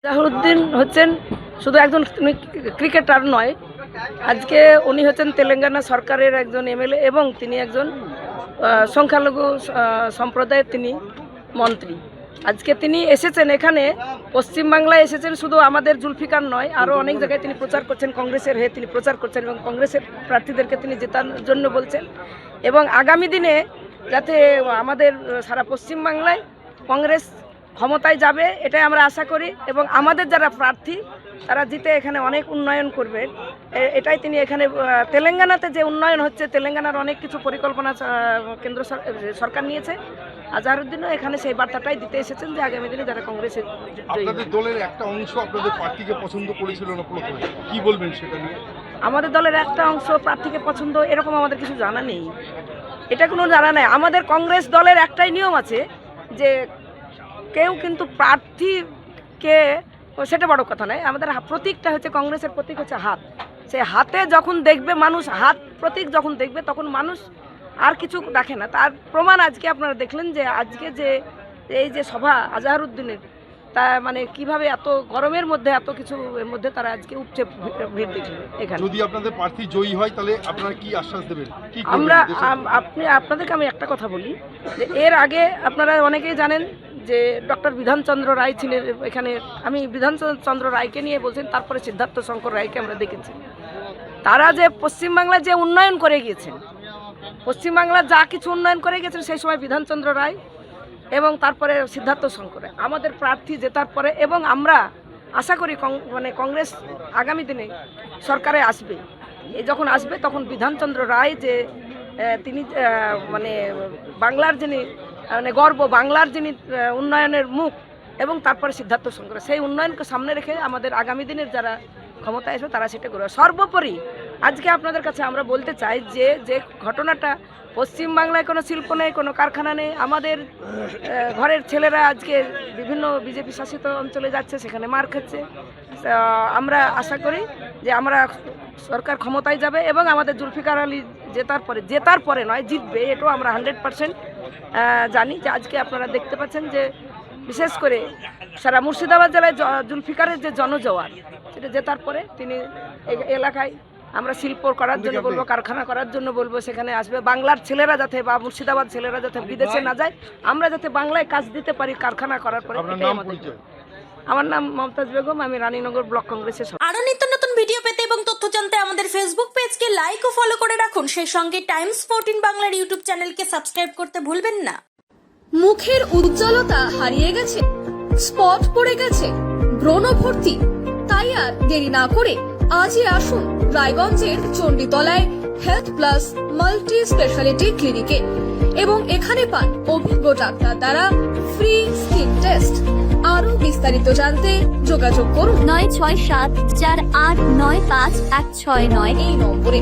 আজাহারউদ্দিন হচ্ছেন শুধু একজন ক্রিকেটার নয়, আজকে উনি হচ্ছেন তেলেঙ্গানা সরকারের একজন এমএলএ এবং তিনি একজন সংখ্যালঘু সম্প্রদায়ের তিনি মন্ত্রী। আজকে তিনি এসেছেন এখানে পশ্চিমবাংলায় এসেছেন, শুধু আমাদের জুলফিকার নয়, আরও অনেক জায়গায় তিনি প্রচার করছেন, কংগ্রেসের হয়ে তিনি প্রচার করছেন এবং কংগ্রেসের প্রার্থীদেরকে তিনি জেতার জন্য বলছেন এবং আগামী দিনে যাতে আমাদের সারা পশ্চিমবাংলায় কংগ্রেস ক্ষমতায় যাবে এটাই আমরা আশা করি এবং আমাদের যারা প্রার্থী তারা জিতে এখানে অনেক উন্নয়ন করবে এটাই তিনি এখানে তেলেঙ্গানাতে যে উন্নয়ন হচ্ছে, তেলেঙ্গানার অনেক কিছু পরিকল্পনা কেন্দ্র সরকার নিয়েছে। আজাহারউদ্দিনও এখানে সেই বার্তাটাই দিতে এসেছেন যে আগামী দিনে যারা কংগ্রেসের। আপনাদের দলের একটা অংশ আপনাদের প্রার্থীকে পছন্দ করেছিল না প্রথমে, কি বলবেন সেটা নিয়ে? আমাদের দলের একটা অংশ প্রার্থীকে পছন্দ এরকম আমাদের কিছু জানা নেই, এটা কোনো জানা নেই। আমাদের কংগ্রেস দলের একটাই নিয়ম আছে যে কেউ কিন্তু প্রার্থীকে, সেটা বড় কথা নয়, আমাদের প্রতীকটা হচ্ছে, কংগ্রেসের প্রতীক হচ্ছে হাত। সেই হাতে যখন দেখবে মানুষ, হাত প্রতীক যখন দেখবে তখন মানুষ আর কিছু দেখে না। তার প্রমাণ আজকে আপনারা দেখলেন যে আজকে যে এই যে সভা আজাহারউদ্দিনের, তা মানে কিভাবে এত গরমের মধ্যে এত কিছু এর মধ্যে তারা আজকে উপচে ভিড় দেখলেন এখানে। যদি আপনাদের প্রার্থী জয়ী হয় তাহলে আপনারা কি আশ্বাস দেবেন? আমরা আপনাদেরকে আমি একটা কথা বলি যে এর আগে আপনারা অনেকেই জানেন যে ডক্টর বিধানচন্দ্র রায় ছিলেন এখানে। আমি বিধানচন্দ্র রায়কে নিয়ে বলছেন, তারপরে সিদ্ধার্থ শঙ্কর রায়কে আমরা দেখেছি। তারা যে পশ্চিমবাংলায় যে উন্নয়ন করে গিয়েছেন, পশ্চিমবাংলার যা কিছু উন্নয়ন করে গেছেন সেই সময় বিধানচন্দ্র রায় এবং তারপরে সিদ্ধার্থ শঙ্কর রায় আমাদের প্রার্থী জেতার পরে, এবং আমরা আশা করি মানে কংগ্রেস আগামী দিনে সরকারে আসবে। এই যখন আসবে তখন বিধানচন্দ্র রায় যে তিনি মানে বাংলার যিনি মানে গর্ব, বাংলার যিনি উন্নয়নের মুখ, এবং তারপরে সিদ্ধার্থ শঙ্কর, সেই উন্নয়নকে সামনে রেখে আমাদের আগামী দিনের যারা ক্ষমতায় আসবে তারা সেটা করবে। সর্বোপরি আজকে আপনাদের কাছে আমরা বলতে চাই যে যে ঘটনাটা, পশ্চিমবাংলায় কোনো শিল্প নেই, কোনো কারখানা নেই, আমাদের ঘরের ছেলেরা আজকে বিভিন্ন বিজেপি শাসিত অঞ্চলে যাচ্ছে, সেখানে মার খাচ্ছে। আমরা আশা করি যে আমরা সরকার ক্ষমতায় যাবে এবং আমাদের জুলফিকার আলী জেতার পরে নয়, জিতবে, এটাও আমরা 100% জানি। যে আজকে আপনারা দেখতে পাচ্ছেন যে বিশেষ করে সারা মুর্শিদাবাদ জেলায় জুলফিকারের যে জনজোয়ার, সেটা জেতার পরে তিনি এলাকায় আমরা শিল্প করার জন্য বলবো, কারখানা করার জন্য বলবো, সেখানে আসবে। বাংলার ছেলেরা যাতে বা মুর্শিদাবাদ ছেলেরা যাতে বিদেশে না যায়, আমরা যাতে বাংলায় কাজ দিতে পারি কারখানা করার পরে। আমার নাম মমতাজ বেগম, আমি রানীনগর ব্লক কংগ্রেসের। আরো নিত্য নতুন ভিডিও পেতে এবং তথ্য জানতে আমাদের ফেসবুক পেজকে লাইক ও ফলো করে রাখুন। সেই সঙ্গে টাইমস 14 বাংলার ইউটিউব চ্যানেলকে সাবস্ক্রাইব করতে ভুলবেন না। মুখের উজ্জ্বলতা হারিয়ে গেছে, স্পট পড়ে গেছে, ব্রণ ভর্তি, তাই আর দেরি না করে আজই আসুন রায়গঞ্জের চণ্ডীতলায় হেলথ প্লাস মাল্টি স্পেশালিটি ক্লিনিকে এবং এখানে পান অভিজ্ঞ ডাক্তার দ্বারা ফ্রি স্কিন টেস্ট। আরো বিস্তারিত জানতে যোগাযোগ করুন 96748956169 এই নম্বরে।